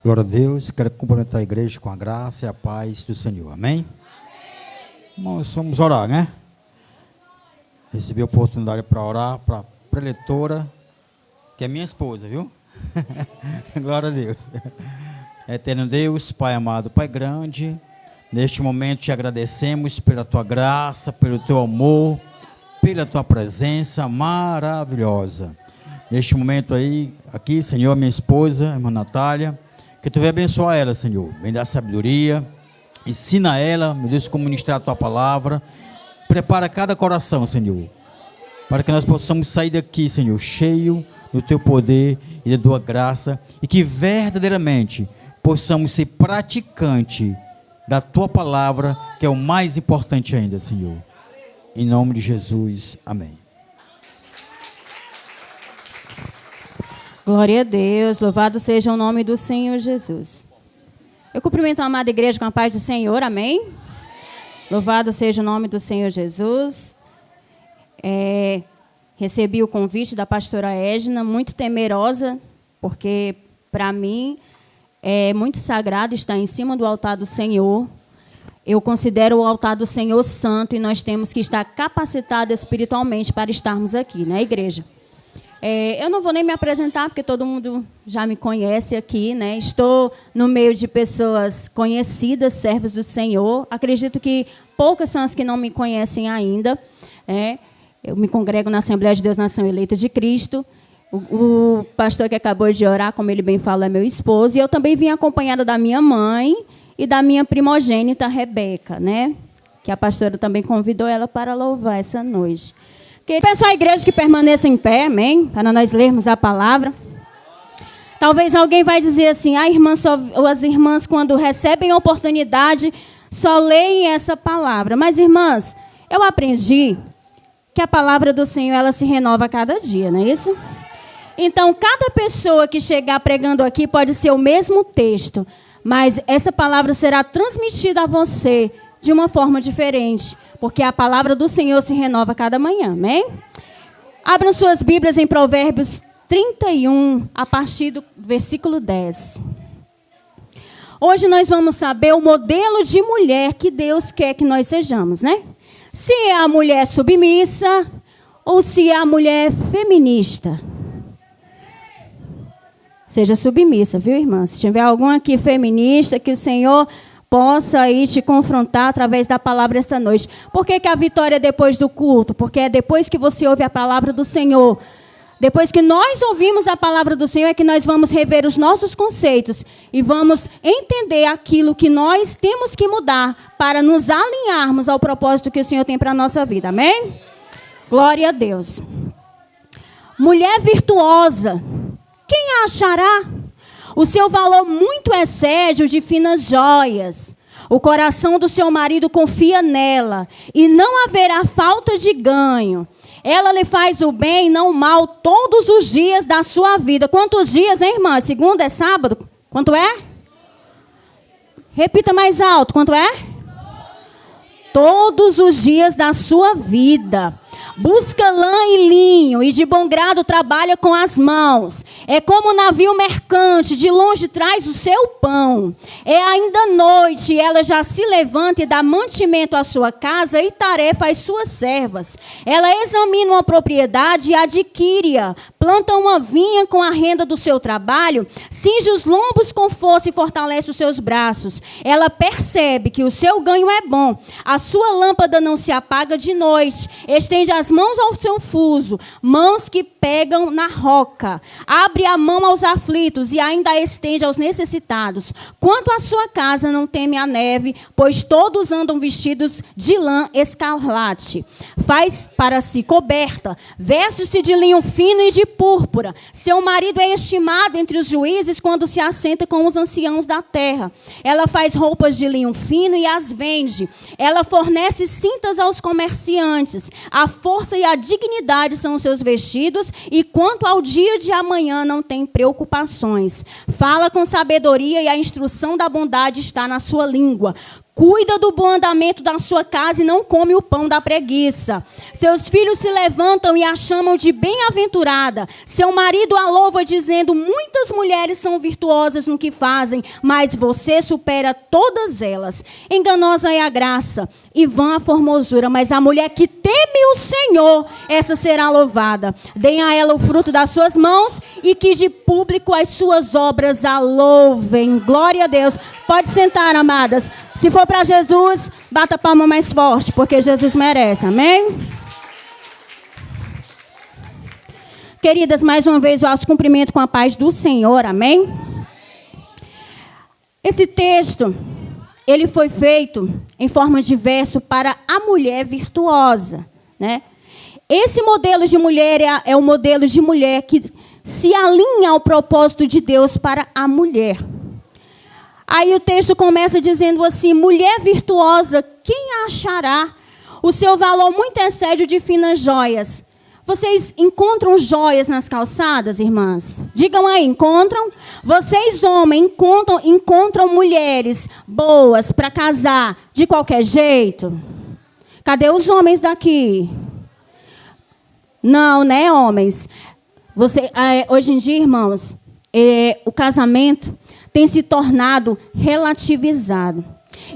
Glória a Deus, quero cumprimentar a igreja com a graça e a paz do Senhor, amém? Nós vamos orar, né? Recebi a oportunidade para orar para a preletora, que é minha esposa, viu? Glória a Deus. Eterno Deus, Pai amado, Pai grande, neste momento te agradecemos pela tua graça, pelo teu amor, pela tua presença maravilhosa. Neste momento aqui, Senhor, minha esposa, irmã Natália, que tu venha abençoar ela, Senhor, vem dar sabedoria, ensina ela, meu Deus, como ministrar a tua palavra, prepara cada coração, Senhor, para que nós possamos sair daqui, Senhor, cheio do teu poder e da tua graça, e que verdadeiramente possamos ser praticante da tua palavra, que é o mais importante ainda, Senhor. Em nome de Jesus, amém. Glória a Deus, louvado seja o nome do Senhor Jesus. Eu cumprimento a amada igreja com a paz do Senhor, amém? Louvado seja o nome do Senhor Jesus. Recebi o convite da pastora Edna, muito temerosa, porque para mim é muito sagrado estar em cima do altar do Senhor. Eu considero o altar do Senhor santo e nós temos que estar capacitados espiritualmente para estarmos aqui, né, igreja? Eu não vou nem me apresentar, porque todo mundo já me conhece aqui, né? Estou no meio de pessoas conhecidas, servos do Senhor. Acredito que poucas são as que não me conhecem ainda. Eu me congrego na Assembleia de Deus, Nação Eleita de Cristo. O pastor que acabou de orar, como ele bem falou, é meu esposo. E eu também vim acompanhada da minha mãe e da minha primogênita, Rebeca, né? Que a pastora também convidou ela para louvar essa noite. Peço à igreja que permaneça em pé, amém? Para nós lermos a palavra. Talvez alguém vai dizer assim, as irmãs, quando recebem a oportunidade, só leem essa palavra. Mas, irmãs, eu aprendi que a palavra do Senhor, ela se renova a cada dia, não é isso? Então, cada pessoa que chegar pregando aqui pode ser o mesmo texto, mas essa palavra será transmitida a você de uma forma diferente, porque a palavra do Senhor se renova cada manhã, amém? Abram suas Bíblias em Provérbios 31, a partir do versículo 10. Hoje nós vamos saber o modelo de mulher que Deus quer que nós sejamos, né? Se é a mulher submissa ou se é a mulher feminista. Seja submissa, viu, irmã? Se tiver algum aqui feminista, que o Senhor possa aí te confrontar através da palavra esta noite. Por que a vitória é depois do culto? Porque é depois que você ouve a palavra do Senhor. Depois que nós ouvimos a palavra do Senhor, é que nós vamos rever os nossos conceitos e vamos entender aquilo que nós temos que mudar para nos alinharmos ao propósito que o Senhor tem para a nossa vida. Amém? Glória a Deus. Mulher virtuosa, quem a achará? O seu valor muito excede o de finas joias. O coração do seu marido confia nela, e não haverá falta de ganho. Ela lhe faz o bem e não o mal todos os dias da sua vida. Quantos dias, hein, irmã? Segunda é sábado? Quanto é? Repita mais alto. Quanto é? Todos os dias da sua vida. Busca lã e linho, e de bom grado trabalha com as mãos. É como um navio mercante, de longe traz o seu pão. É ainda noite, e ela já se levanta e dá mantimento à sua casa e tarefa às suas servas. Ela examina uma propriedade e adquire-a. Planta uma vinha com a renda do seu trabalho, cinge os lombos com força e fortalece os seus braços. Ela percebe que o seu ganho é bom. A sua lâmpada não se apaga de noite. Estende as mãos ao seu fuso, mãos que pegam na roca. Abre a mão aos aflitos e ainda a estende aos necessitados. Quanto à sua casa, não teme a neve, pois todos andam vestidos de lã escarlate. Faz para si coberta, veste-se de linho fino e de púrpura. Seu marido é estimado entre os juízes quando se assenta com os anciãos da terra. Ela faz roupas de linho fino e as vende. Ela fornece cintas aos comerciantes. A força e a dignidade são os seus vestidos, e quanto ao dia de amanhã não tem preocupações. Fala com sabedoria e a instrução da bondade está na sua língua. Cuida do bom andamento da sua casa e não come o pão da preguiça. Seus filhos se levantam e a chamam de bem-aventurada. Seu marido a louva dizendo, muitas mulheres são virtuosas no que fazem, mas você supera todas elas. Enganosa é a graça e vã a formosura, mas a mulher que teme o Senhor, essa será louvada. Deem a ela o fruto das suas mãos e que de público as suas obras a louvem. Glória a Deus. Pode sentar, amadas. Se for para Jesus, bata a palma mais forte, porque Jesus merece, amém? Queridas, mais uma vez eu as cumprimento com a paz do Senhor, amém? Esse texto, ele foi feito em forma de verso para a mulher virtuosa, né? Esse modelo de mulher é o modelo de mulher que se alinha ao propósito de Deus para a mulher. Aí o texto começa dizendo assim, mulher virtuosa, quem a achará? O seu valor muito excede o de finas joias. Vocês encontram joias nas calçadas, irmãs? Digam aí, encontram? Vocês, homens, encontram mulheres boas para casar de qualquer jeito? Cadê os homens daqui? Não, né, homens? Hoje em dia, irmãos, o casamento tem se tornado relativizado.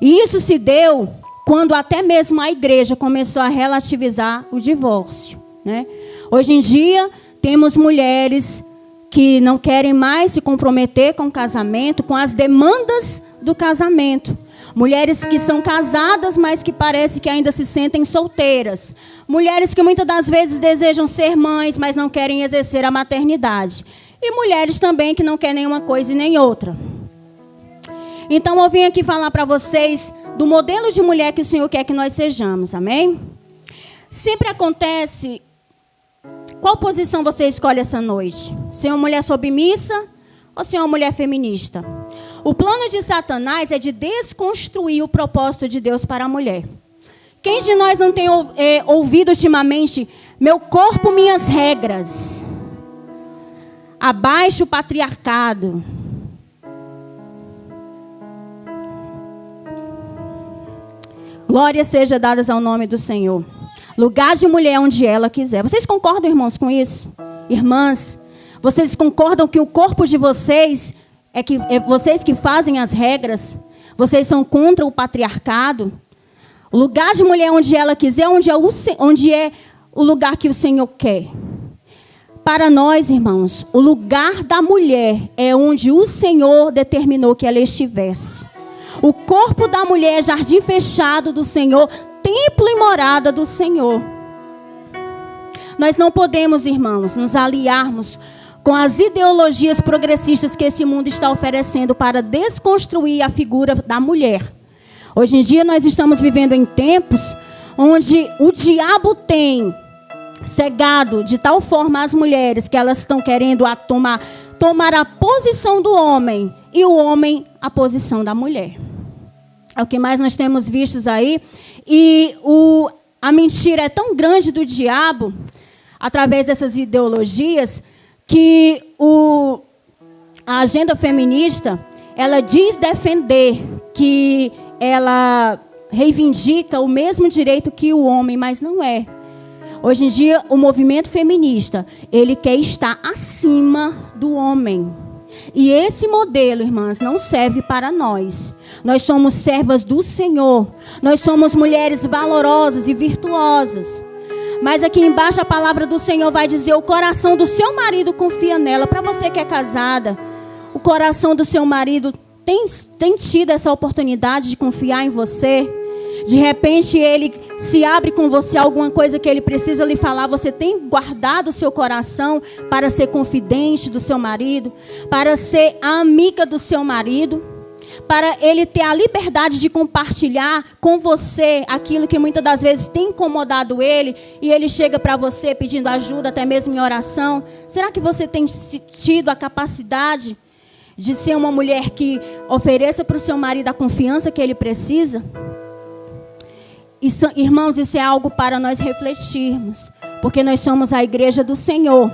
E isso se deu quando até mesmo a igreja começou a relativizar o divórcio, né? Hoje em dia, temos mulheres que não querem mais se comprometer com o casamento, com as demandas do casamento. Mulheres que são casadas, mas que parece que ainda se sentem solteiras. Mulheres que muitas das vezes desejam ser mães, mas não querem exercer a maternidade. E mulheres também que não querem nenhuma coisa e nem outra. Então eu vim aqui falar para vocês do modelo de mulher que o Senhor quer que nós sejamos, amém? Sempre acontece, qual posição você escolhe essa noite? Ser uma mulher submissa ou ser uma mulher feminista? O plano de Satanás é de desconstruir o propósito de Deus para a mulher. Quem de nós não tem ouvido ultimamente, meu corpo, minhas regras? Abaixo o patriarcado. Glórias sejam dadas ao nome do Senhor. Lugar de mulher onde ela quiser. Vocês concordam, irmãos, com isso? Irmãs, vocês concordam que o corpo de vocês é vocês que fazem as regras? Vocês são contra o patriarcado? O lugar de mulher onde ela quiser, onde é o lugar que o Senhor quer. Para nós, irmãos, o lugar da mulher é onde o Senhor determinou que ela estivesse. O corpo da mulher é jardim fechado do Senhor, templo e morada do Senhor. Nós não podemos, irmãos, nos aliarmos com as ideologias progressistas que esse mundo está oferecendo para desconstruir a figura da mulher. Hoje em dia nós estamos vivendo em tempos onde o diabo tem cegado de tal forma as mulheres que elas estão querendo tomar a posição do homem e o homem a posição da mulher. É o que mais nós temos visto aí. E a mentira é tão grande do diabo, através dessas ideologias, que a agenda feminista, ela diz defender que ela reivindica o mesmo direito que o homem, mas não é. Hoje em dia, o movimento feminista, ele quer estar acima do homem. E esse modelo, irmãs, não serve para nós. Nós somos servas do Senhor. Nós somos mulheres valorosas e virtuosas. Mas aqui embaixo a palavra do Senhor vai dizer, o coração do seu marido confia nela. Para você que é casada, o coração do seu marido tem tido essa oportunidade de confiar em você? De repente ele se abre com você alguma coisa que ele precisa lhe falar. Você tem guardado o seu coração para ser confidente do seu marido, para ser a amiga do seu marido, para ele ter a liberdade de compartilhar com você aquilo que muitas das vezes tem incomodado ele, e ele chega para você pedindo ajuda, até mesmo em oração. Será que você tem tido a capacidade de ser uma mulher que ofereça para o seu marido a confiança que ele precisa? Isso, irmãos, isso é algo para nós refletirmos, porque nós somos a igreja do Senhor.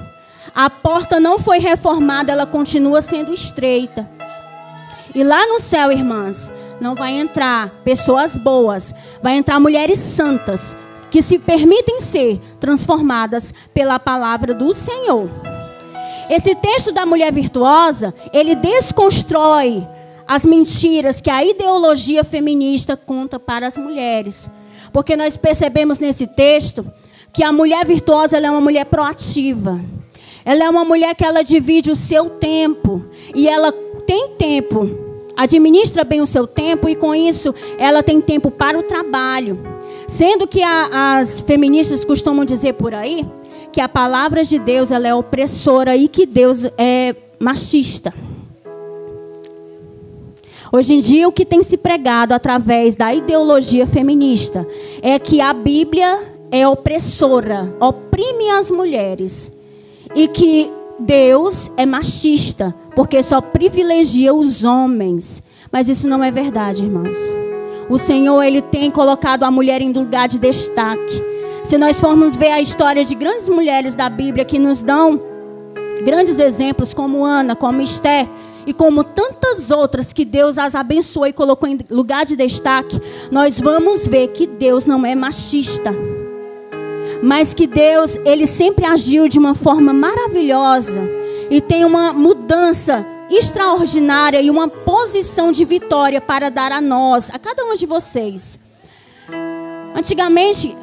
A porta não foi reformada, ela continua sendo estreita. E lá no céu, irmãs, não vai entrar pessoas boas, vai entrar mulheres santas, que se permitem ser transformadas pela palavra do Senhor. Esse texto da mulher virtuosa, ele desconstrói as mentiras que a ideologia feminista conta para as mulheres. Porque nós percebemos nesse texto que a mulher virtuosa, ela é uma mulher proativa. Ela é uma mulher que ela divide o seu tempo. E ela tem tempo, administra bem o seu tempo e com isso ela tem tempo para o trabalho. Sendo que as feministas costumam dizer por aí que a palavra de Deus ela é opressora e que Deus é machista. Hoje em dia, o que tem se pregado através da ideologia feminista é que a Bíblia é opressora, oprime as mulheres. E que Deus é machista, porque só privilegia os homens. Mas isso não é verdade, irmãos. O Senhor, Ele tem colocado a mulher em lugar de destaque. Se nós formos ver a história de grandes mulheres da Bíblia que nos dão grandes exemplos, como Ana, como Esther, e como tantas outras que Deus as abençoou e colocou em lugar de destaque, nós vamos ver que Deus não é machista. Mas que Deus, Ele sempre agiu de uma forma maravilhosa e tem uma mudança extraordinária e uma posição de vitória para dar a nós, a cada um de vocês. Antigamente,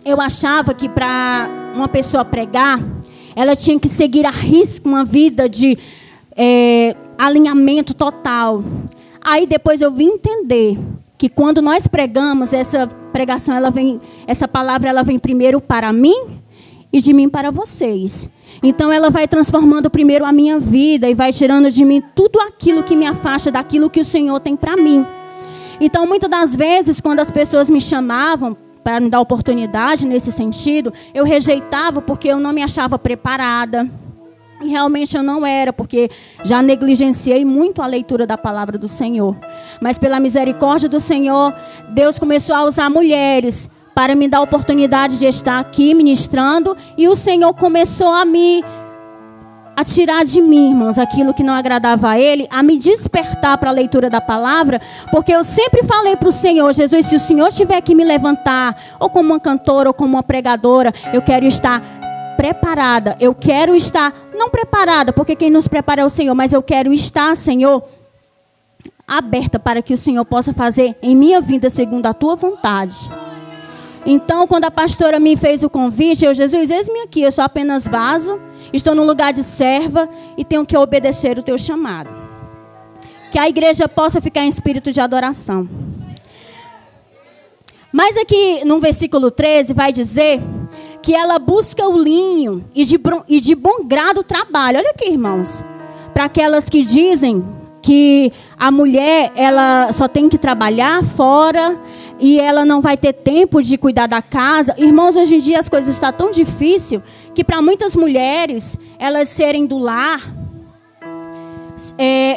eu achava que para uma pessoa pregar, ela tinha que seguir à risca uma vida de alinhamento total. Aí depois eu vim entender que quando nós pregamos, essa pregação, essa palavra, ela vem primeiro para mim e de mim para vocês. Então ela vai transformando primeiro a minha vida e vai tirando de mim tudo aquilo que me afasta daquilo que o Senhor tem para mim. Então muitas das vezes, quando as pessoas me chamavam para me dar oportunidade nesse sentido, eu rejeitava porque eu não me achava preparada. E realmente eu não era, porque já negligenciei muito a leitura da palavra do Senhor. Mas pela misericórdia do Senhor, Deus começou a usar mulheres para me dar a oportunidade de estar aqui ministrando. E o Senhor começou a tirar de mim, irmãos, aquilo que não agradava a Ele, a me despertar para a leitura da palavra. Porque eu sempre falei para o Senhor: Jesus, se o Senhor tiver que me levantar, ou como uma cantora, ou como uma pregadora, eu quero estar preparada, eu quero estar, não preparada, porque quem nos prepara é o Senhor, mas eu quero estar, Senhor, aberta para que o Senhor possa fazer em minha vida segundo a tua vontade. Então, quando a pastora me fez o convite, eu: Jesus, eis-me aqui, eu sou apenas vaso, estou no lugar de serva e tenho que obedecer o teu chamado. Que a igreja possa ficar em espírito de adoração. Mas aqui no versículo 13 vai dizer que ela busca o linho e de bom grado trabalha. Olha aqui, irmãos. Para aquelas que dizem que a mulher ela só tem que trabalhar fora e ela não vai ter tempo de cuidar da casa. Irmãos, hoje em dia as coisas estão tão difíceis que para muitas mulheres, elas serem do lar,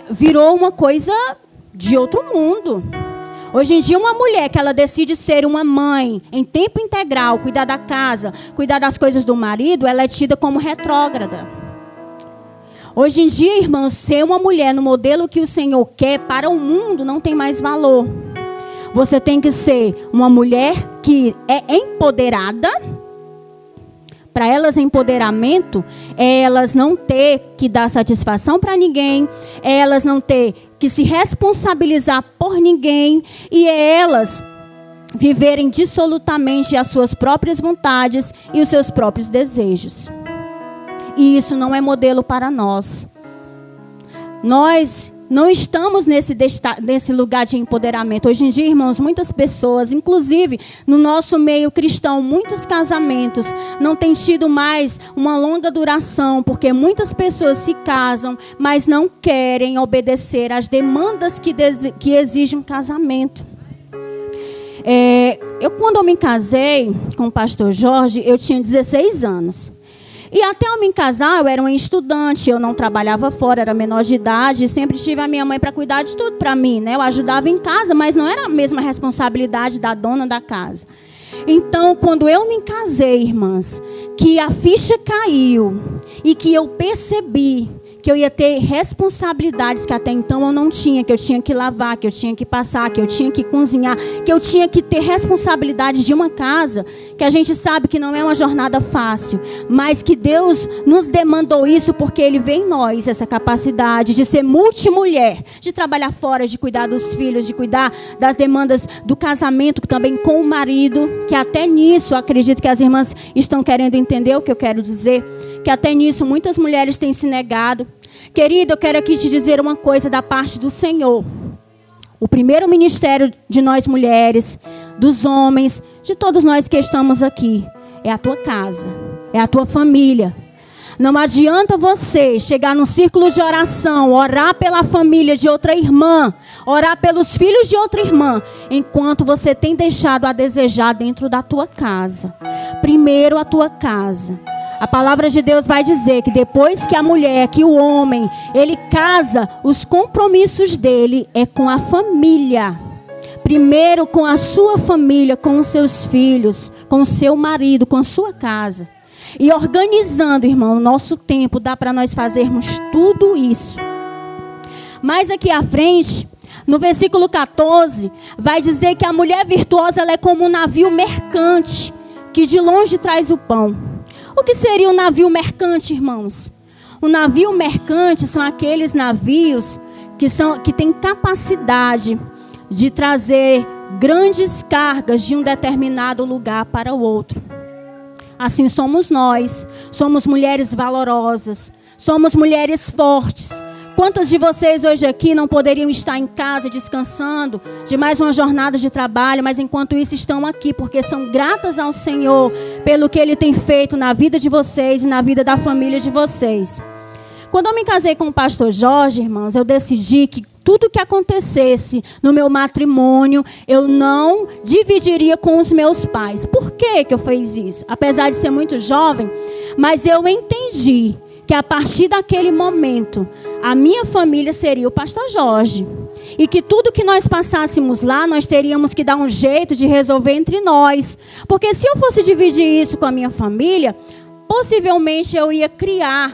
virou uma coisa de outro mundo. Hoje em dia, uma mulher que ela decide ser uma mãe em tempo integral, cuidar da casa, cuidar das coisas do marido, ela é tida como retrógrada. Hoje em dia, irmãos, ser uma mulher no modelo que o Senhor quer para o mundo não tem mais valor. Você tem que ser uma mulher que é empoderada. Para elas, empoderamento é elas não ter que dar satisfação para ninguém, é elas não ter que se responsabilizar por ninguém e é elas viverem dissolutamente as suas próprias vontades e os seus próprios desejos. E isso não é modelo para nós. Nós não estamos nesse lugar de empoderamento. Hoje em dia, irmãos, muitas pessoas, inclusive no nosso meio cristão, muitos casamentos não têm tido mais uma longa duração, porque muitas pessoas se casam, mas não querem obedecer às demandas que exige um casamento. Quando eu me casei com o pastor Jorge, eu tinha 16 anos. E até eu me casar, eu era uma estudante, eu não trabalhava fora, era menor de idade, sempre tive a minha mãe para cuidar de tudo para mim, né? Eu ajudava em casa, mas não era a mesma responsabilidade da dona da casa. Então, quando eu me casei, irmãs, que a ficha caiu e que eu percebi que eu ia ter responsabilidades que até então eu não tinha, que eu tinha que lavar, que eu tinha que passar, que eu tinha que cozinhar, que eu tinha que ter responsabilidade de uma casa, que a gente sabe que não é uma jornada fácil, mas que Deus nos demandou isso porque Ele vê em nós essa capacidade de ser multimulher, de trabalhar fora, de cuidar dos filhos, de cuidar das demandas do casamento também com o marido, que até nisso, eu acredito que as irmãs estão querendo entender o que eu quero dizer, que até nisso muitas mulheres têm se negado. Querida, eu quero aqui te dizer uma coisa da parte do Senhor. O primeiro ministério de nós mulheres, dos homens, de todos nós que estamos aqui, é a tua casa, é a tua família. Não adianta você chegar num círculo de oração, orar pela família de outra irmã, orar pelos filhos de outra irmã, enquanto você tem deixado a desejar dentro da tua casa. Primeiro a tua casa. A palavra de Deus vai dizer que depois que a mulher, que o homem, ele casa, os compromissos dele é com a família. Primeiro com a sua família, com os seus filhos, com o seu marido, com a sua casa. E organizando, irmão, o nosso tempo, dá para nós fazermos tudo isso. Mas aqui à frente, no versículo 14, vai dizer que a mulher virtuosa ela é como um navio mercante, que de longe traz o pão. O que seria um navio mercante, irmãos? O navio mercante são aqueles navios que têm capacidade de trazer grandes cargas de um determinado lugar para o outro. Assim somos nós, somos mulheres valorosas, somos mulheres fortes. Quantas de vocês hoje aqui não poderiam estar em casa descansando de mais uma jornada de trabalho, mas enquanto isso estão aqui, porque são gratas ao Senhor pelo que Ele tem feito na vida de vocês e na vida da família de vocês. Quando eu me casei com o pastor Jorge, irmãos, eu decidi que tudo que acontecesse no meu matrimônio, eu não dividiria com os meus pais. Por que eu fiz isso? Apesar de ser muito jovem, mas eu entendi que a partir daquele momento, a minha família seria o pastor Jorge. E que tudo que nós passássemos lá, nós teríamos que dar um jeito de resolver entre nós. Porque se eu fosse dividir isso com a minha família, possivelmente eu ia criar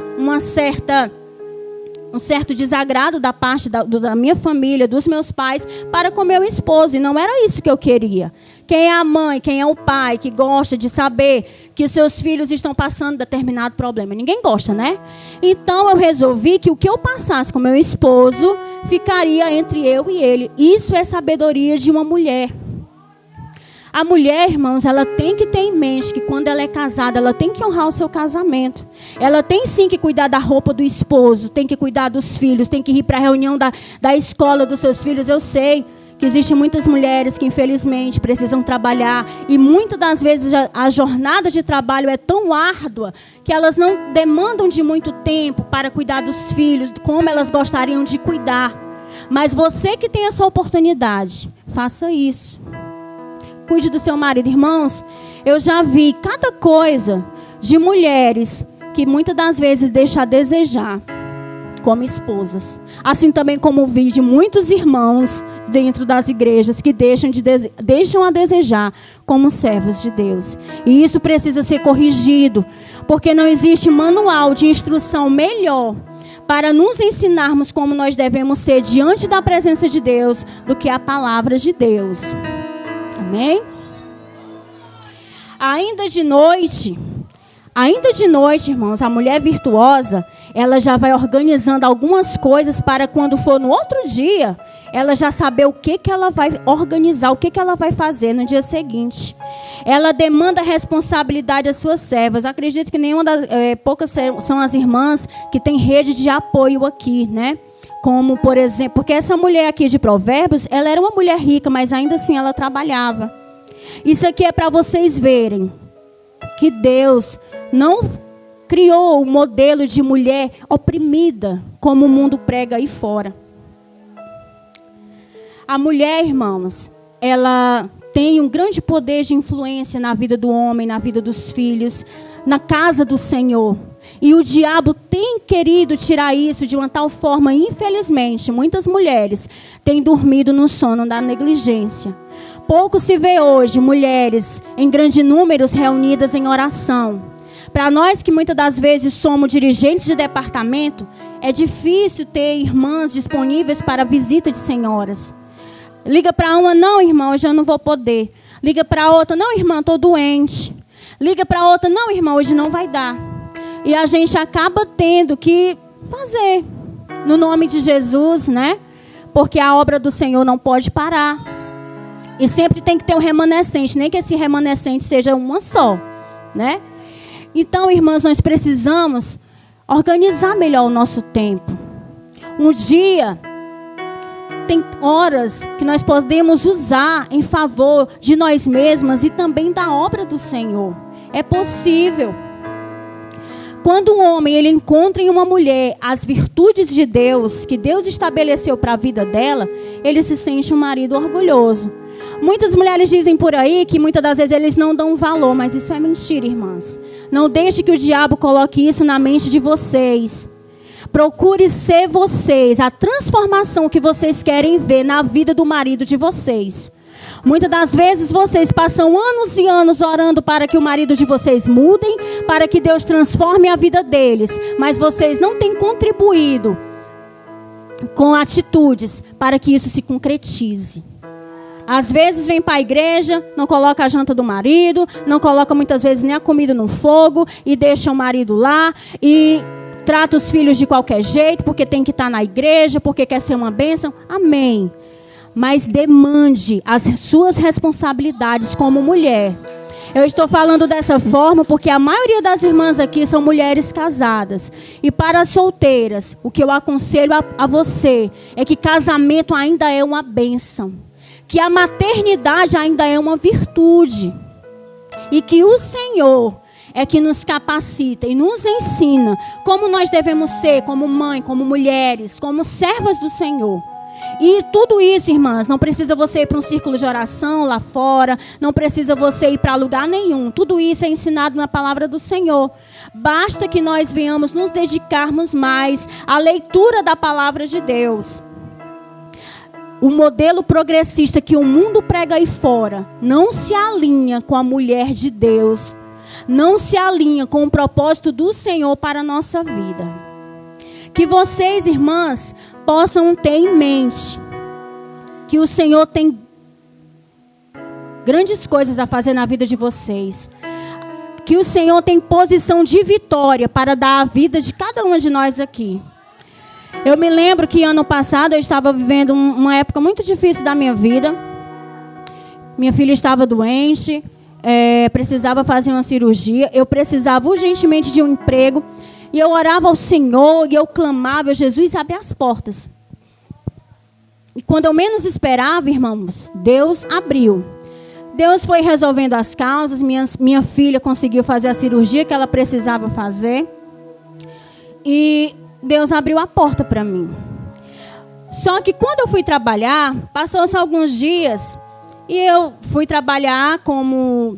um certo desagrado da parte da minha família, dos meus pais, para com meu esposo. E não era isso que eu queria. Quem é a mãe, quem é o pai, que gosta de saber que os seus filhos estão passando determinado problema? Ninguém gosta, né? Então eu resolvi que o que eu passasse com meu esposo ficaria entre eu e ele. Isso é sabedoria de uma mulher. A mulher, irmãos, ela tem que ter em mente que quando ela é casada, ela tem que honrar o seu casamento. Ela tem sim que cuidar da roupa do esposo, tem que cuidar dos filhos, tem que ir para a reunião da escola dos seus filhos. Eu sei que existem muitas mulheres que infelizmente precisam trabalhar e muitas das vezes a jornada de trabalho é tão árdua que elas não demandam de muito tempo para cuidar dos filhos, como elas gostariam de cuidar. Mas você que tem essa oportunidade, faça isso. Cuide do seu marido. Irmãos, eu já vi cada coisa de mulheres que muitas das vezes deixam a desejar como esposas. Assim também como vi de muitos irmãos dentro das igrejas que deixam a desejar como servos de Deus. E isso precisa ser corrigido, porque não existe manual de instrução melhor para nos ensinarmos como nós devemos ser diante da presença de Deus do que a palavra de Deus. Amém? Ainda de noite, irmãos, a mulher virtuosa, ela já vai organizando algumas coisas para quando for no outro dia, ela já saber o que ela vai organizar, o que ela vai fazer no dia seguinte. Ela demanda responsabilidade às suas servas. Eu acredito que poucas são as irmãs que têm rede de apoio aqui, né? Como, por exemplo, porque essa mulher aqui de Provérbios, ela era uma mulher rica, mas ainda assim ela trabalhava. Isso aqui é para vocês verem que Deus não criou o modelo de mulher oprimida, como o mundo prega aí fora. A mulher, irmãos, ela tem um grande poder de influência na vida do homem, na vida dos filhos, na casa do Senhor. E o diabo tem querido tirar isso de uma tal forma, infelizmente, muitas mulheres têm dormido no sono da negligência. Pouco se vê hoje mulheres em grandes números reunidas em oração. Para nós que muitas das vezes somos dirigentes de departamento, É difícil ter irmãs disponíveis para a visita de senhoras. Liga para uma, não, irmã, hoje eu não vou poder. Liga para outra, não, irmã, estou doente. Liga para outra, não, irmã, hoje não vai dar. E a gente acaba tendo que fazer, no nome de Jesus, né? Porque a obra do Senhor não pode parar. E sempre tem que ter um remanescente, nem que esse remanescente seja uma só, né? Então, irmãs, nós precisamos organizar melhor o nosso tempo. Um dia, tem horas que nós podemos usar em favor de nós mesmas e também da obra do Senhor. É possível. Quando um homem ele encontra em uma mulher as virtudes de Deus, que Deus estabeleceu para a vida dela, ele se sente um marido orgulhoso. Muitas mulheres dizem por aí que muitas das vezes eles não dão valor, mas isso é mentira, irmãs. Não deixe que o diabo coloque isso na mente de vocês. Procure ser vocês, a transformação que vocês querem ver na vida do marido de vocês. Muitas das vezes vocês passam anos e anos orando para que o marido de vocês mudem, para que Deus transforme a vida deles, mas vocês não têm contribuído com atitudes para que isso se concretize. Às vezes vem para a igreja, não coloca a janta do marido, não coloca muitas vezes nem a comida no fogo e deixa o marido lá e trata os filhos de qualquer jeito, porque tem que estar na igreja, porque quer ser uma bênção. Amém. Mas demande as suas responsabilidades como mulher. Eu estou falando dessa forma porque a maioria das irmãs aqui são mulheres casadas. E para as solteiras, o que eu aconselho a você é que casamento ainda é uma bênção. Que a maternidade ainda é uma virtude. E que o Senhor é que nos capacita e nos ensina como nós devemos ser, como mãe, como mulheres, como servas do Senhor. E tudo isso, irmãs, não precisa você ir para um círculo de oração lá fora, não precisa você ir para lugar nenhum. Tudo isso é ensinado na palavra do Senhor. Basta que nós venhamos nos dedicarmos mais à leitura da palavra de Deus. O modelo progressista que o mundo prega aí fora não se alinha com a mulher de Deus, não se alinha com o propósito do Senhor para a nossa vida. Que vocês, irmãs, possam ter em mente que o Senhor tem grandes coisas a fazer na vida de vocês. Que o Senhor tem posição de vitória para dar a vida de cada uma de nós aqui. Eu me lembro que ano passado eu estava vivendo uma época muito difícil da minha vida. Minha filha estava doente, precisava fazer uma cirurgia. Eu precisava urgentemente de um emprego. E eu orava ao Senhor e eu clamava, Jesus, abre as portas. E quando eu menos esperava, irmãos, Deus abriu. Deus foi resolvendo as causas. Minha filha conseguiu fazer a cirurgia que ela precisava fazer. E Deus abriu a porta para mim. Só que quando eu fui trabalhar, passou-se alguns dias e eu fui trabalhar como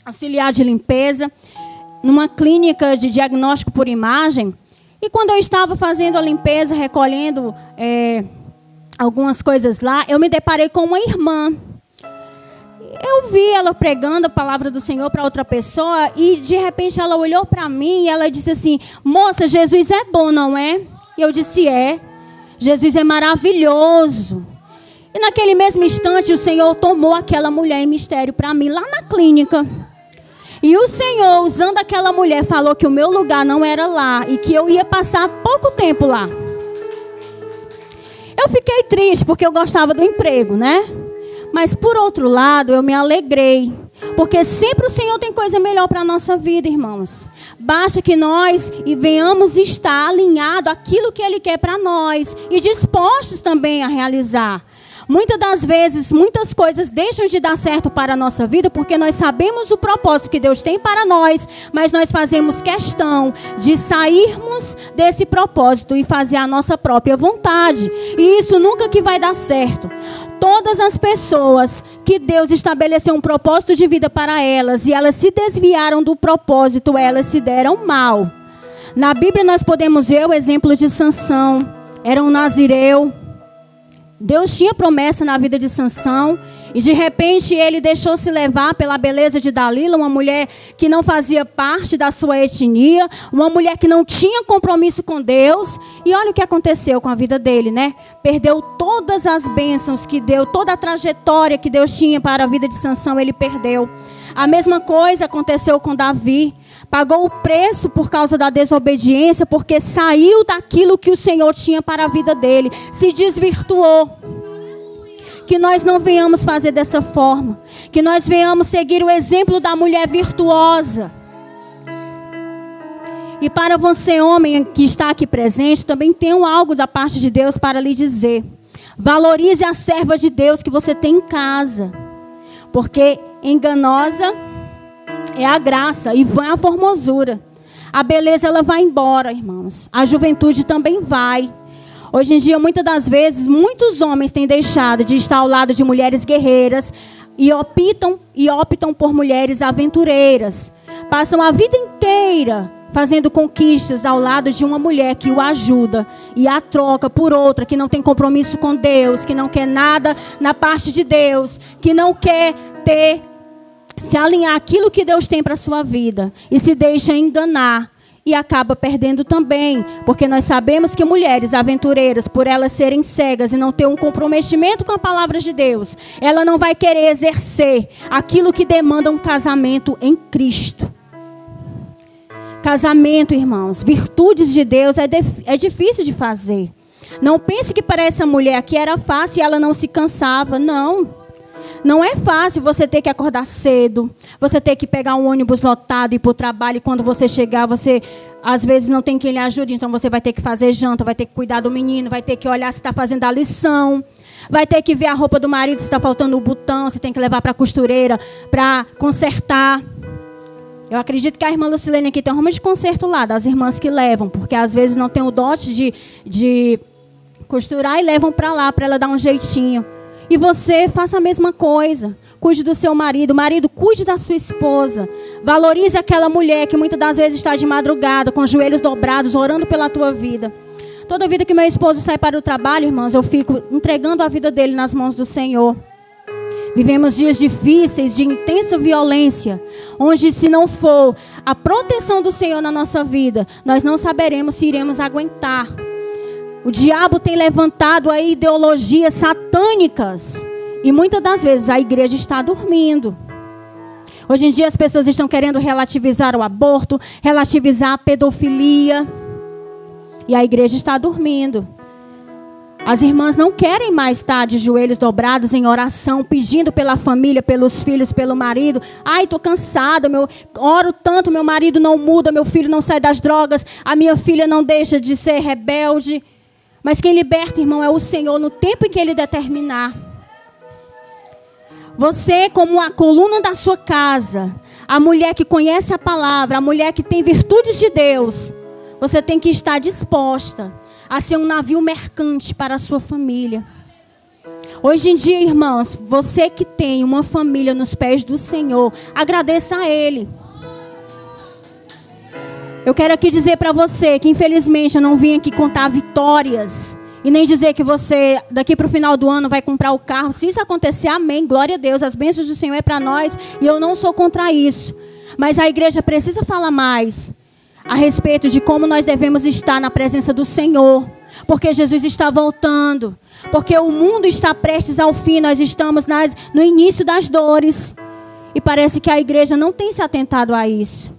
auxiliar de limpeza numa clínica de diagnóstico por imagem. E quando eu estava fazendo a limpeza, recolhendo algumas coisas lá, eu me deparei com uma irmã. Eu vi ela pregando a palavra do Senhor para outra pessoa e de repente ela olhou para mim e ela disse assim: moça, Jesus é bom, não é? E eu disse: é. Jesus é maravilhoso. E naquele mesmo instante o Senhor tomou aquela mulher em mistério para mim lá na clínica. E o Senhor, usando aquela mulher, falou que o meu lugar não era lá e que eu ia passar pouco tempo lá. Eu fiquei triste porque eu gostava do emprego, né? Mas, por outro lado, eu me alegrei. Porque sempre o Senhor tem coisa melhor para a nossa vida, irmãos. Basta que nós venhamos estar alinhados àquilo que Ele quer para nós. E dispostos também a realizar. Muitas das vezes, muitas coisas deixam de dar certo para a nossa vida porque nós sabemos o propósito que Deus tem para nós, mas nós fazemos questão de sairmos desse propósito e fazer a nossa própria vontade. E isso nunca que vai dar certo. Todas as pessoas que Deus estabeleceu um propósito de vida para elas e elas se desviaram do propósito, elas se deram mal. Na Bíblia nós podemos ver o exemplo de Sansão. Era um nazireu. Deus tinha promessa na vida de Sansão E de repente ele deixou se levar pela beleza de Dalila, uma mulher que não fazia parte da sua etnia, uma mulher que não tinha compromisso com Deus. E olha o que aconteceu com a vida dele, né? Perdeu todas as bênçãos que Deus, toda a trajetória que Deus tinha para a vida de Sansão, ele perdeu. A mesma coisa aconteceu com Davi. Pagou o preço por causa da desobediência, porque saiu daquilo que o Senhor tinha para a vida dele, se desvirtuou. Que nós não venhamos fazer dessa forma. Que nós venhamos seguir o exemplo da mulher virtuosa. E para você, homem que está aqui presente, também tenho algo da parte de Deus para lhe dizer. Valorize a serva de Deus que você tem em casa. Porque enganosa é a graça e vã a formosura. A beleza, ela vai embora, irmãos. A juventude também vai. Hoje em dia, muitas das vezes, muitos homens têm deixado de estar ao lado de mulheres guerreiras e optam por mulheres aventureiras. Passam a vida inteira fazendo conquistas ao lado de uma mulher que o ajuda e a troca por outra que não tem compromisso com Deus, que não quer nada na parte de Deus, que não quer se alinhar aquilo que Deus tem para a sua vida e se deixa enganar. E acaba perdendo também, porque nós sabemos que mulheres aventureiras, por elas serem cegas e não ter um comprometimento com a palavra de Deus, ela não vai querer exercer aquilo que demanda um casamento em Cristo. Casamento, irmãos, virtudes de Deus é difícil de fazer. Não pense que para essa mulher aqui era fácil e ela não se cansava, não. Não é fácil você ter que acordar cedo, você ter que pegar um ônibus lotado e ir para o trabalho, e quando você chegar, você às vezes não tem quem lhe ajude, então você vai ter que fazer janta, vai ter que cuidar do menino, vai ter que olhar se está fazendo a lição, vai ter que ver a roupa do marido, se está faltando o botão, se tem que levar para a costureira para consertar. Eu acredito que a irmã Lucilene aqui tem um ramo de conserto lá, das irmãs que levam, porque às vezes não tem o dote de costurar e levam para lá, para ela dar um jeitinho. E você faça a mesma coisa. Cuide do seu marido. Marido, cuide da sua esposa. Valorize aquela mulher que muitas das vezes está de madrugada, com os joelhos dobrados, orando pela tua vida. Toda vida que meu esposo sai para o trabalho, irmãos, eu fico entregando a vida dele nas mãos do Senhor. Vivemos dias difíceis, de intensa violência, onde se não for a proteção do Senhor na nossa vida, nós não saberemos se iremos aguentar. O diabo tem levantado aí ideologias satânicas. E muitas das vezes a igreja está dormindo. Hoje em dia as pessoas estão querendo relativizar o aborto, relativizar a pedofilia. E a igreja está dormindo. As irmãs não querem mais estar de joelhos dobrados em oração, pedindo pela família, pelos filhos, pelo marido. Ai, estou cansada, oro tanto, meu marido não muda, meu filho não sai das drogas, a minha filha não deixa de ser rebelde. Mas quem liberta, irmão, é o Senhor no tempo em que Ele determinar. Você, como a coluna da sua casa, a mulher que conhece a palavra, a mulher que tem virtudes de Deus, você tem que estar disposta a ser um navio mercante para a sua família. Hoje em dia, irmãos, você que tem uma família nos pés do Senhor, agradeça a Ele. Eu quero aqui dizer para você que infelizmente eu não vim aqui contar vitórias e nem dizer que você daqui para o final do ano vai comprar o carro. Se isso acontecer, amém, glória a Deus, as bênçãos do Senhor é para nós e eu não sou contra isso. Mas a igreja precisa falar mais a respeito de como nós devemos estar na presença do Senhor, porque Jesus está voltando, porque o mundo está prestes ao fim, nós estamos no início das dores e parece que a igreja não tem se atentado a isso.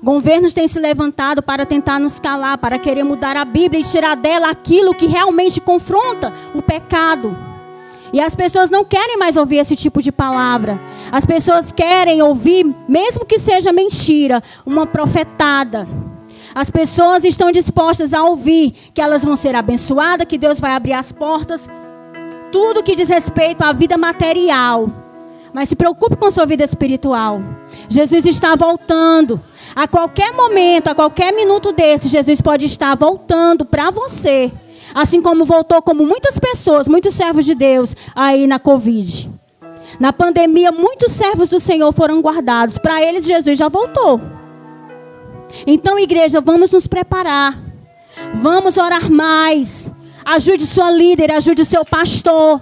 Governos têm se levantado para tentar nos calar, para querer mudar a Bíblia e tirar dela aquilo que realmente confronta o pecado. E as pessoas não querem mais ouvir esse tipo de palavra. As pessoas querem ouvir, mesmo que seja mentira, uma profetada. As pessoas estão dispostas a ouvir que elas vão ser abençoadas, que Deus vai abrir as portas. Tudo que diz respeito à vida material. Mas se preocupe com sua vida espiritual. Jesus está voltando. A qualquer momento, a qualquer minuto desse, Jesus pode estar voltando para você. Assim como voltou, como muitas pessoas, muitos servos de Deus aí na Covid. Na pandemia, muitos servos do Senhor foram guardados. Para eles, Jesus já voltou. Então, igreja, vamos nos preparar. Vamos orar mais. Ajude sua líder, ajude o seu pastor.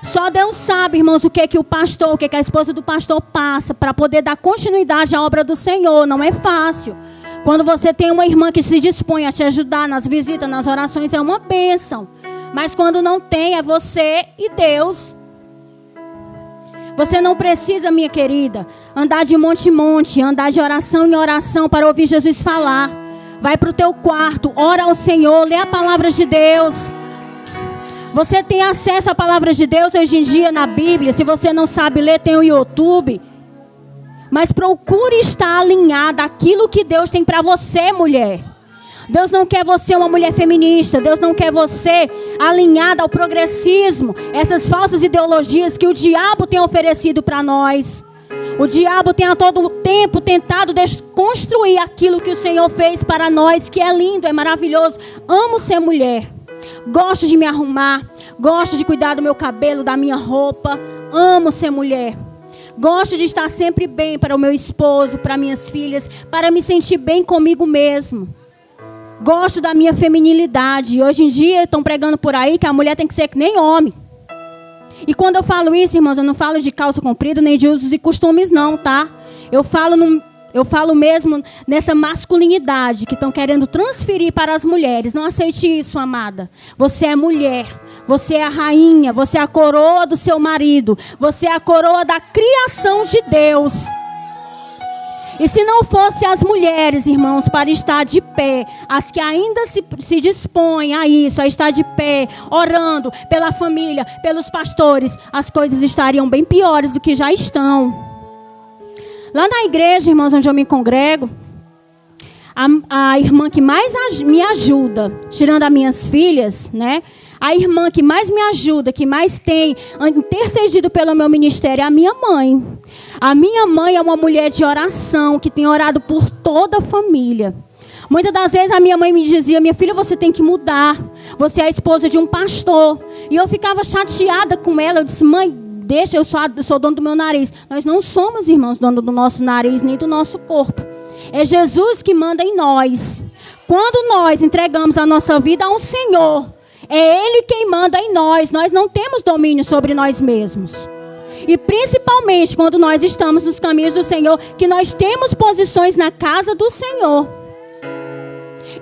Só Deus sabe, irmãos, o que o pastor, o que a esposa do pastor passa para poder dar continuidade à obra do Senhor. Não é fácil. Quando você tem uma irmã que se dispõe a te ajudar nas visitas, nas orações, é uma bênção. Mas quando não tem, é você e Deus. Você não precisa, minha querida, andar de monte em monte, andar de oração em oração para ouvir Jesus falar. Vai para o teu quarto, ora ao Senhor, lê a palavra de Deus. Você tem acesso à palavra de Deus hoje em dia na Bíblia. Se você não sabe ler, tem o YouTube. Mas procure estar alinhada àquilo que Deus tem para você, mulher. Deus não quer você uma mulher feminista. Deus não quer você alinhada ao progressismo. Essas falsas ideologias que o diabo tem oferecido para nós. O diabo tem a todo tempo tentado desconstruir aquilo que o Senhor fez para nós, que é lindo, é maravilhoso. Amo ser mulher. Gosto de me arrumar. Gosto de cuidar do meu cabelo, da minha roupa. Amo ser mulher. Gosto de estar sempre bem para o meu esposo, para minhas filhas, para me sentir bem comigo mesmo. Gosto da minha feminilidade. E hoje em dia estão pregando por aí que a mulher tem que ser que nem homem. E quando eu falo isso, irmãos, eu não falo de calça comprida nem de usos e costumes não, tá? Eu falo mesmo nessa masculinidade que estão querendo transferir para as mulheres. Não aceite isso, amada. Você é mulher. Você é a rainha. Você é a coroa do seu marido. Você é a coroa da criação de Deus. E se não fosse as mulheres, irmãos, para estar de pé, as que ainda se dispõem a isso, a estar de pé, orando pela família, pelos pastores, as coisas estariam bem piores do que já estão. Lá na igreja, irmãos, onde eu me congrego, a irmã que mais me ajuda, tirando as minhas filhas, né? A irmã que mais me ajuda, que mais tem intercedido pelo meu ministério é a minha mãe. A minha mãe é uma mulher de oração, que tem orado por toda a família. Muitas das vezes a minha mãe me dizia: minha filha, você tem que mudar. Você é a esposa de um pastor. E eu ficava chateada com ela. Eu disse: mãe, deixa, eu sou dono do meu nariz. Nós não somos, irmãos, dono do nosso nariz, nem do nosso corpo. É Jesus que manda em nós. Quando nós entregamos a nossa vida ao Senhor, é Ele quem manda em nós. Nós não temos domínio sobre nós mesmos. E principalmente quando nós estamos nos caminhos do Senhor, que nós temos posições na casa do Senhor.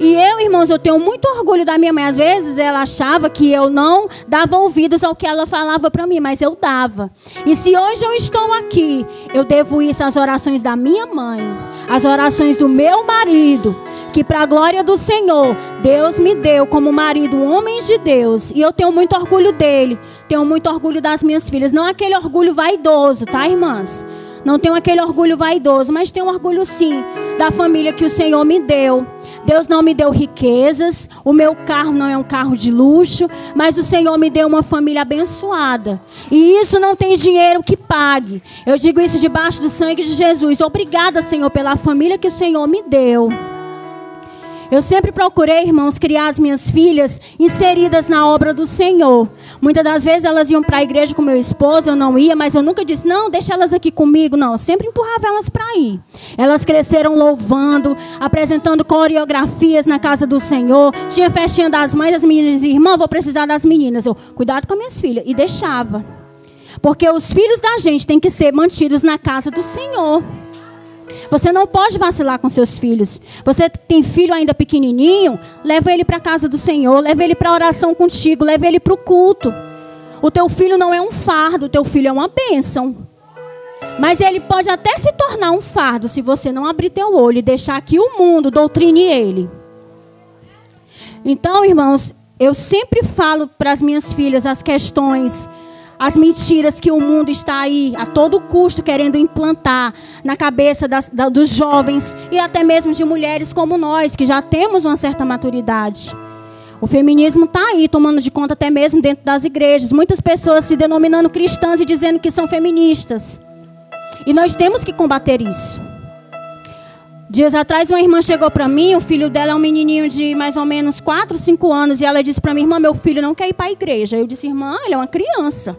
E eu, irmãos, eu tenho muito orgulho da minha mãe. Às vezes ela achava que eu não dava ouvidos ao que ela falava para mim, mas eu dava. E se hoje eu estou aqui, eu devo isso às orações da minha mãe, às orações do meu marido, que para a glória do Senhor, Deus me deu como marido um homem de Deus. E eu tenho muito orgulho dele. Tenho muito orgulho das minhas filhas. Não aquele orgulho vaidoso, tá, irmãs? Não tenho aquele orgulho vaidoso, mas tenho orgulho sim da família que o Senhor me deu. Deus não me deu riquezas. O meu carro não é um carro de luxo, mas o Senhor me deu uma família abençoada. E isso não tem dinheiro que pague. Eu digo isso debaixo do sangue de Jesus. Obrigada, Senhor, pela família que o Senhor me deu. Eu sempre procurei, irmãos, criar as minhas filhas inseridas na obra do Senhor. Muitas das vezes elas iam para a igreja com meu esposo, eu não ia, mas eu nunca disse: não, deixa elas aqui comigo. Não, eu sempre empurrava elas para ir. Elas cresceram louvando, apresentando coreografias na casa do Senhor. Tinha festinha das mães, as meninas diziam: irmã, vou precisar das meninas. Eu, cuidado com as minhas filhas. E deixava. Porque os filhos da gente têm que ser mantidos na casa do Senhor. Você não pode vacilar com seus filhos. Você tem filho ainda pequenininho, leva ele para a casa do Senhor, leva ele para a oração contigo, leva ele para o culto. O teu filho não é um fardo, o teu filho é uma bênção. Mas ele pode até se tornar um fardo se você não abrir teu olho e deixar que o mundo doutrine ele. Então, irmãos, eu sempre falo para as minhas filhas as questões, as mentiras que o mundo está aí a todo custo querendo implantar na cabeça dos jovens e até mesmo de mulheres como nós, que já temos uma certa maturidade. O feminismo está aí, tomando de conta até mesmo dentro das igrejas. Muitas pessoas se denominando cristãs e dizendo que são feministas. E nós temos que combater isso. Dias atrás uma irmã chegou para mim, o filho dela é um menininho de mais ou menos 4, 5 anos, e ela disse para mim: irmã, meu filho não quer ir para a igreja. Eu disse: irmã, ele é uma criança.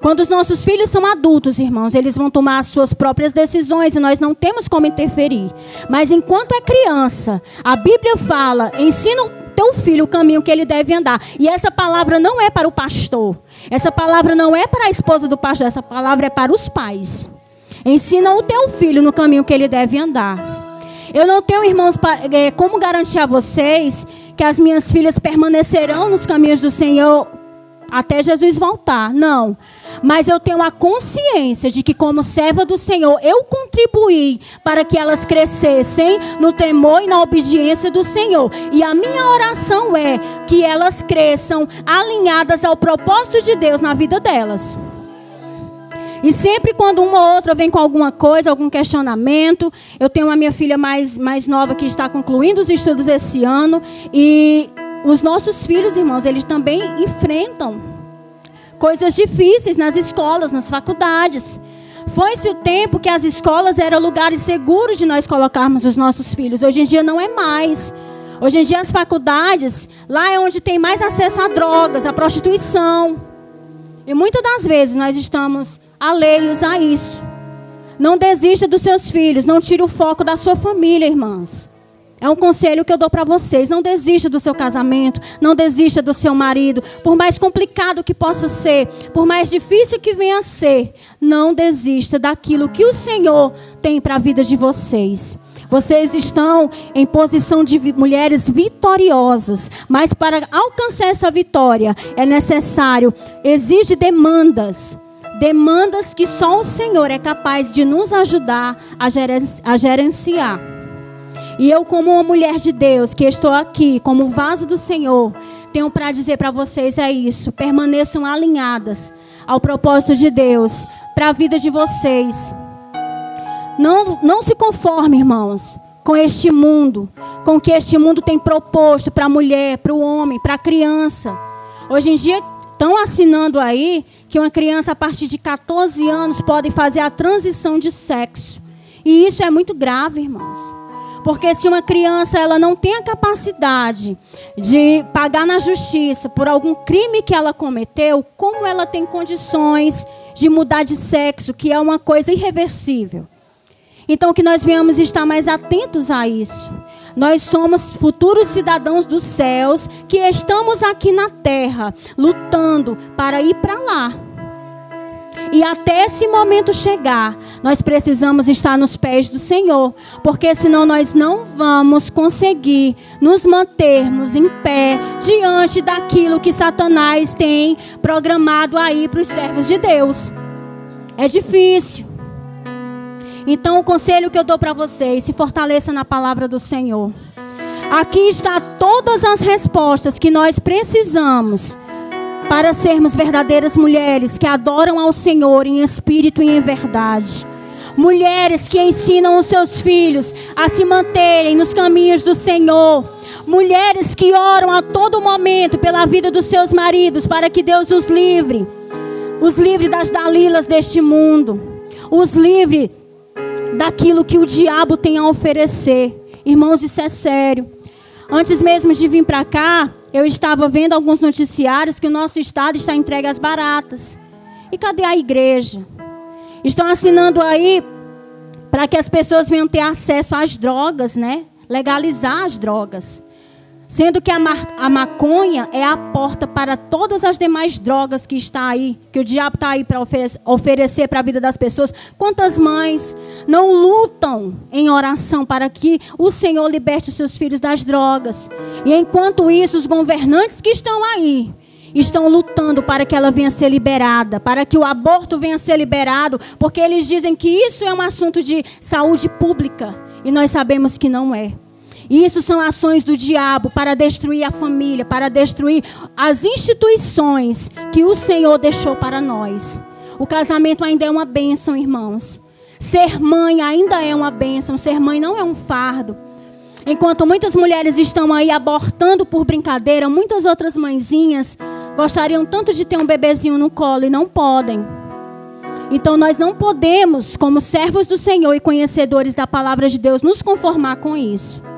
Quando os nossos filhos são adultos, irmãos, eles vão tomar as suas próprias decisões e nós não temos como interferir. Mas enquanto é criança, a Bíblia fala: ensina o teu filho o caminho que ele deve andar. E essa palavra não é para o pastor. Essa palavra não é para a esposa do pastor. Essa palavra é para os pais. Ensina o teu filho no caminho que ele deve andar. Eu não tenho, irmãos, como garantir a vocês que as minhas filhas permanecerão nos caminhos do Senhor até Jesus voltar. Não. Mas eu tenho a consciência de que, como serva do Senhor, eu contribuí para que elas crescessem no temor e na obediência do Senhor. E a minha oração é que elas cresçam alinhadas ao propósito de Deus na vida delas. E sempre quando uma ou outra vem com alguma coisa, algum questionamento, eu tenho a minha filha mais nova que está concluindo os estudos esse ano. E os nossos filhos, irmãos, eles também enfrentam coisas difíceis nas escolas, nas faculdades. Foi-se o tempo que as escolas eram lugares seguros de nós colocarmos os nossos filhos. Hoje em dia não é mais. Hoje em dia as faculdades, lá é onde tem mais acesso a drogas, a prostituição. E muitas das vezes nós estamos alheios a isso. Não desista dos seus filhos, não tire o foco da sua família, irmãs. É um conselho que eu dou para vocês. Não desista do seu casamento, não desista do seu marido. Por mais complicado que possa ser, por mais difícil que venha a ser, não desista daquilo que o Senhor tem para a vida de vocês. Vocês estão em posição de mulheres vitoriosas, mas para alcançar essa vitória é necessário, exige demandas que só o Senhor é capaz de nos ajudar a gerenciar. E eu, como uma mulher de Deus, que estou aqui como vaso do Senhor, tenho para dizer para vocês é isso: permaneçam alinhadas ao propósito de Deus para a vida de vocês. Não se conforme, irmãos, com este mundo, com o que este mundo tem proposto para a mulher, para o homem, para a criança. Hoje em dia estão assinando aí que uma criança a partir de 14 anos pode fazer a transição de sexo. E isso é muito grave, irmãos. Porque se uma criança ela não tem a capacidade de pagar na justiça por algum crime que ela cometeu, como ela tem condições de mudar de sexo, que é uma coisa irreversível? Então que nós venhamos estar mais atentos a isso. Nós somos futuros cidadãos dos céus que estamos aqui na terra, lutando para ir para lá. E até esse momento chegar, nós precisamos estar nos pés do Senhor, porque senão nós não vamos conseguir nos mantermos em pé diante daquilo que Satanás tem programado aí para os servos de Deus. É difícil. Então o conselho que eu dou para vocês: se fortaleça na palavra do Senhor. Aqui está todas as respostas que nós precisamos para sermos verdadeiras mulheres que adoram ao Senhor em espírito e em verdade. Mulheres que ensinam os seus filhos a se manterem nos caminhos do Senhor. Mulheres que oram a todo momento pela vida dos seus maridos para que Deus os livre. Os livre das Dalilas deste mundo. Os livre daquilo que o diabo tem a oferecer. Irmãos, isso é sério. Antes mesmo de vir para cá, eu estava vendo alguns noticiários que o nosso estado está entregue às baratas. E cadê a igreja? Estão assinando aí para que as pessoas venham ter acesso às drogas, né? Legalizar as drogas. Sendo que a maconha é a porta para todas as demais drogas que está aí, que o diabo está aí para oferecer para a vida das pessoas. Quantas mães não lutam em oração para que o Senhor liberte os seus filhos das drogas? E enquanto isso, os governantes que estão aí estão lutando para que ela venha ser liberada, para que o aborto venha ser liberado, porque eles dizem que isso é um assunto de saúde pública. E nós sabemos que não é. Isso são ações do diabo para destruir a família, para destruir as instituições que o Senhor deixou para nós. O casamento ainda é uma bênção, irmãos. Ser mãe ainda é uma bênção. Ser mãe não é um fardo. Enquanto muitas mulheres estão aí abortando por brincadeira, muitas outras mãezinhas gostariam tanto de ter um bebezinho no colo e não podem. Então nós não podemos, como servos do Senhor e conhecedores da palavra de Deus, nos conformar com isso.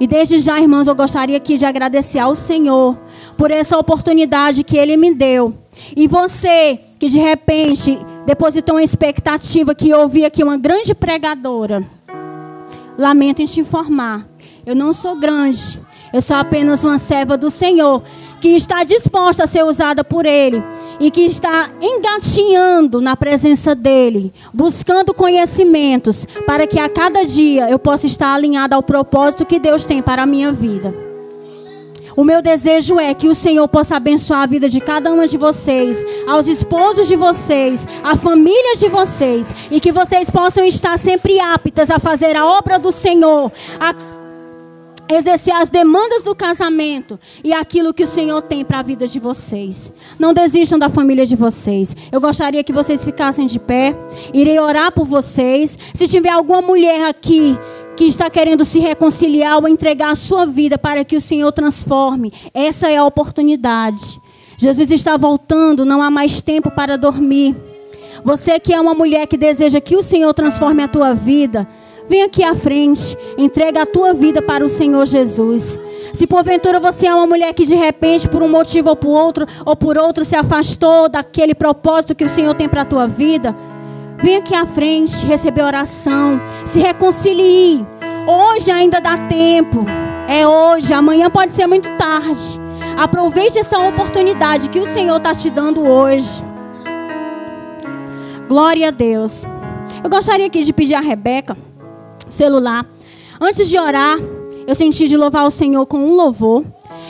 E desde já, irmãos, eu gostaria aqui de agradecer ao Senhor por essa oportunidade que Ele me deu. E você que de repente depositou uma expectativa que eu ouvi aqui uma grande pregadora, lamento em te informar, eu não sou grande. Eu sou apenas uma serva do Senhor, que está disposta a ser usada por Ele e que está engatinhando na presença dEle, buscando conhecimentos para que a cada dia eu possa estar alinhada ao propósito que Deus tem para a minha vida. O meu desejo é que o Senhor possa abençoar a vida de cada uma de vocês, aos esposos de vocês, a família de vocês, e que vocês possam estar sempre aptas a fazer a obra do Senhor, a exercer as demandas do casamento e aquilo que o Senhor tem para a vida de vocês. Não desistam da família de vocês. Eu gostaria que vocês ficassem de pé. Irei orar por vocês. Se tiver alguma mulher aqui que está querendo se reconciliar ou entregar a sua vida para que o Senhor transforme, essa é a oportunidade. Jesus está voltando, não há mais tempo para dormir. Você que é uma mulher que deseja que o Senhor transforme a tua vida, vem aqui à frente, entrega a tua vida para o Senhor Jesus. Se porventura você é uma mulher que de repente, por um motivo ou por outro, se afastou daquele propósito que o Senhor tem para a tua vida, vem aqui à frente, receber oração, se reconcilie. Hoje ainda dá tempo, é hoje, amanhã pode ser muito tarde. Aproveite essa oportunidade que o Senhor está te dando hoje. Glória a Deus. Eu gostaria aqui de pedir a Rebeca celular. Antes de orar, eu senti de louvar o Senhor com um louvor.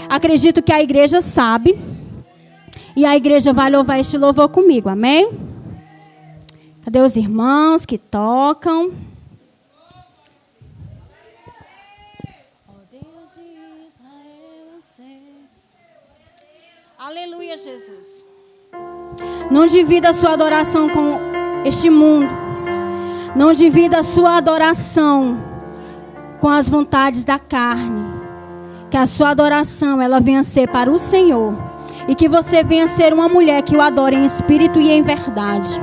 Acredito que a igreja sabe. E a igreja vai louvar este louvor comigo, amém? Cadê os irmãos que tocam? Oh Deus de Israel, eu sei. Aleluia, Jesus. Não divida a sua adoração com este mundo. Não divida a sua adoração com as vontades da carne. Que a sua adoração, ela venha ser para o Senhor. E que você venha ser uma mulher que o adore em espírito e em verdade.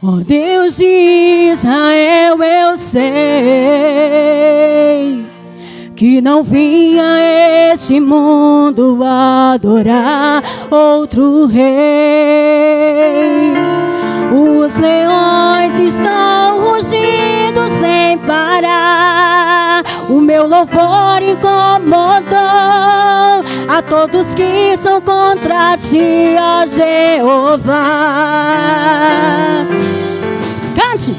Oh Deus de Israel, eu sei que não vim a este mundo adorar outro rei. Os leões estão rugindo sem parar. O meu louvor incomodou a todos que são contra ti, ó Jeová. Cante!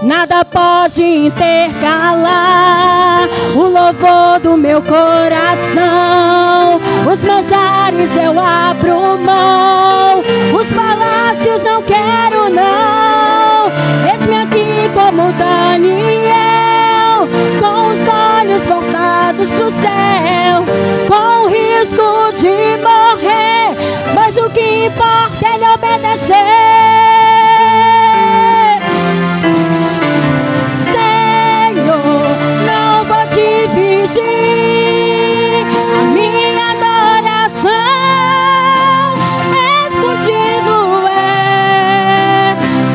Nada pode intercalar o louvor do meu coração. Os manjares eu abro mão, os palácios não quero não. Eis-me aqui como Daniel, com os olhos voltados pro céu, com o risco de morrer, mas o que importa é ele obedecer. A minha adoração escondido é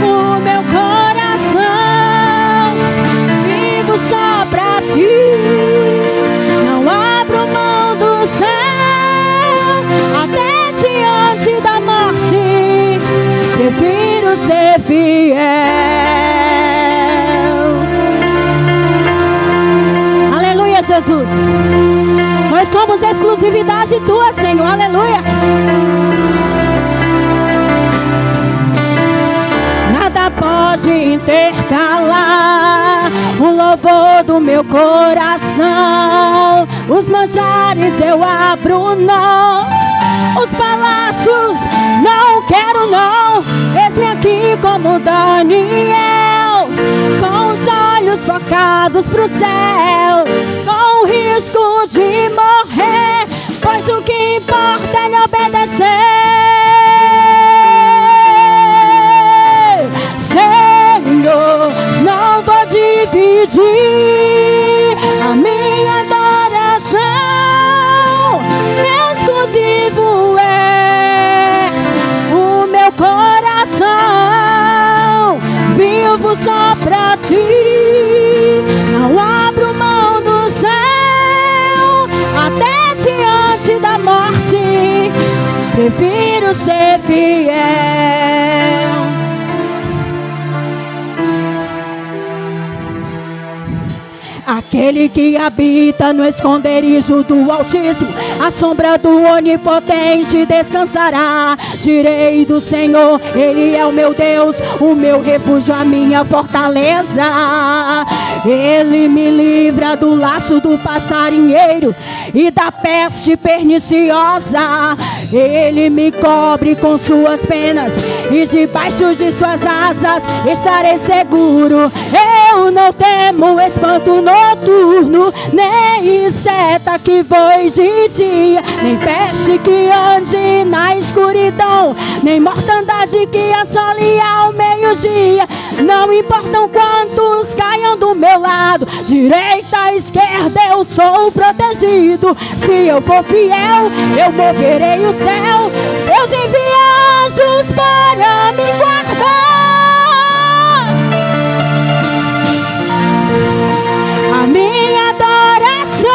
o meu coração. Vivo só pra ti, não abro mão do céu, até diante da morte. Prefiro ser fiel. Jesus, nós somos exclusividade tua, Senhor, aleluia. Nada pode intercalar o louvor do meu coração. Os manjares eu abro não, os palácios não quero não. Eis-me aqui como Daniel, com os olhos focados pro céu, com o risco de morrer, pois o que importa é lhe obedecer. Senhor, não vou pra ti. Não abro mão do céu, até diante da morte. Prefiro ser fiel. Aquele que habita no esconderijo do Altíssimo, à sombra do Onipotente descansará. Direi do Senhor, Ele é o meu Deus, o meu refúgio, a minha fortaleza. Ele me livra do laço do passarinheiro e da peste perniciosa. Ele me cobre com suas penas e debaixo de suas asas estarei seguro. Eu não temo espanto noturno, nem seta que voe de dia, nem peste que ande na escuridão, nem mortandade que assole ao meio-dia. Não importam quantos caiam do meu lado, direita, esquerda, eu sou protegido. Se eu for fiel, eu moverei o céu. Deus envia anjos para me guardar. A minha adoração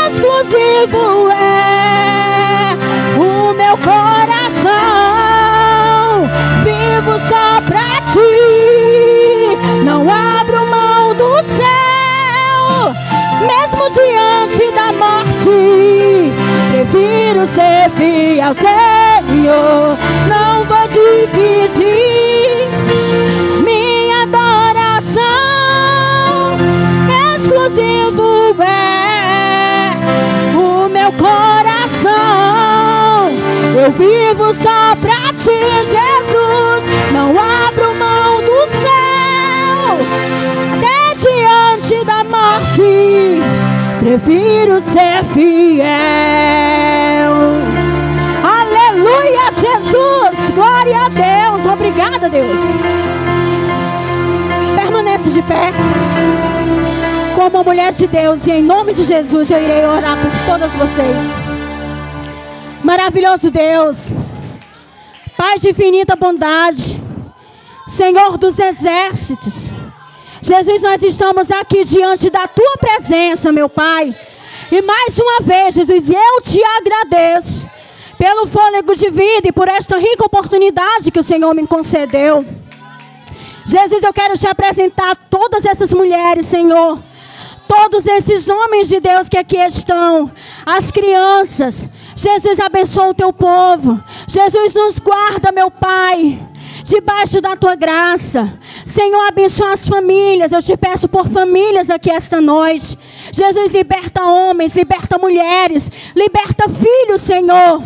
exclusivo é o meu coração. Vivo só pra ti, não abro mão do céu, mesmo diante da morte. Prefiro ser fiel, Senhor, não vou dividir minha adoração. Exclusivo é o meu coração. Eu vivo só pra ti, Jesus. Não abro mão do céu, até diante da morte. Prefiro ser fiel. Aleluia, Jesus. Glória a Deus. Obrigada, Deus. Permanece de pé. Como mulher de Deus, e em nome de Jesus eu irei orar por todas vocês. Maravilhoso Deus, Pai de infinita bondade, Senhor dos exércitos, Jesus, nós estamos aqui diante da Tua presença, meu Pai. E mais uma vez, Jesus, eu Te agradeço pelo fôlego de vida e por esta rica oportunidade que o Senhor me concedeu. Jesus, eu quero Te apresentar todas essas mulheres, Senhor. Todos esses homens de Deus que aqui estão, as crianças. Jesus, abençoa o Teu povo. Jesus, nos guarda, meu Pai, debaixo da Tua graça. Senhor, abençoa as famílias. Eu Te peço por famílias aqui esta noite. Jesus, liberta homens, liberta mulheres, liberta filhos, Senhor.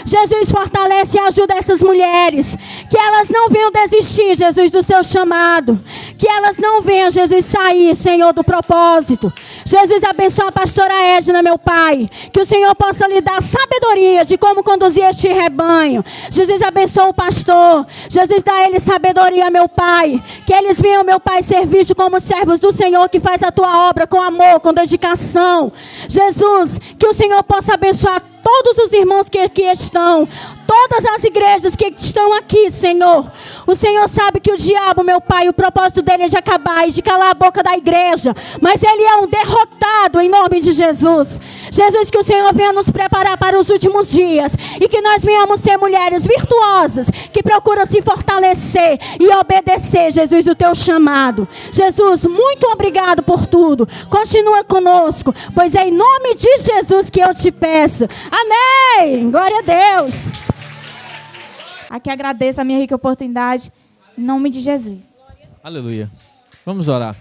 Jesus, fortalece e ajuda essas mulheres, que elas não venham desistir, Jesus, do seu chamado, que elas não venham, Jesus, sair, Senhor, do propósito. Jesus, abençoa a pastora Edna, meu Pai, que o Senhor possa lhe dar sabedoria de como conduzir este rebanho. Jesus, abençoa o pastor. Jesus, dá a ele sabedoria, meu Pai, que eles venham, meu Pai, ser vistos como servos do Senhor, que faz a Tua obra com amor, com dedicação. Jesus, que o Senhor possa abençoar todos os irmãos que aqui estão, todas as igrejas que estão aqui, Senhor. O Senhor sabe que o diabo, meu Pai, o propósito dele é de acabar e de calar a boca da igreja, mas ele é um derrotado em nome de Jesus. Jesus, que o Senhor venha nos preparar para os últimos dias e que nós venhamos ser mulheres virtuosas, que procuram se fortalecer e obedecer, Jesus, o Teu chamado. Jesus, muito obrigado por tudo. Continua conosco, pois é em nome de Jesus que eu Te peço. Amém! Glória a Deus! Aqui agradeço a minha rica oportunidade, em nome de Jesus. Aleluia. Vamos orar.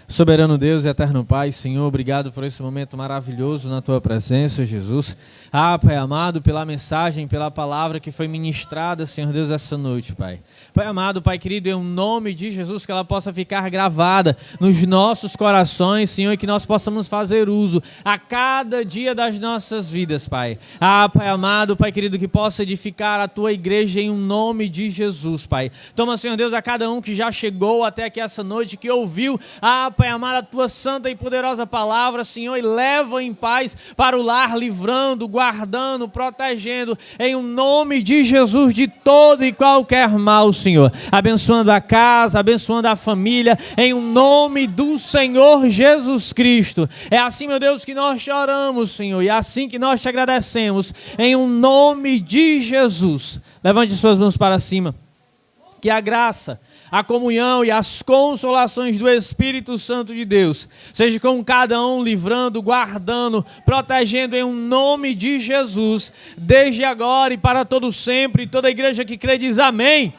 Soberano Deus e eterno Pai, Senhor, obrigado por esse momento maravilhoso na Tua presença, Jesus. Pai amado, pela mensagem, pela palavra que foi ministrada, Senhor Deus, essa noite, Pai. Pai amado, Pai querido, em nome de Jesus, que ela possa ficar gravada nos nossos corações, Senhor, e que nós possamos fazer uso a cada dia das nossas vidas, Pai. Pai amado, Pai querido, que possa edificar a Tua igreja em nome de Jesus, Pai. Toma, Senhor Deus, a cada um que já chegou até aqui essa noite, que ouviu Pai amado, a tua santa e poderosa palavra, Senhor, e leva em paz para o lar, livrando, guardando, protegendo, em o nome de Jesus, de todo e qualquer mal, Senhor. Abençoando a casa, abençoando a família, em o nome do Senhor Jesus Cristo. É assim, meu Deus, que nós te oramos, Senhor, e é assim que nós te agradecemos, em o nome de Jesus. Levante suas mãos para cima. Que a graça, a comunhão e as consolações do Espírito Santo de Deus seja com cada um, livrando, guardando, protegendo em um nome de Jesus, desde agora e para todo sempre. Toda a igreja que crê diz amém.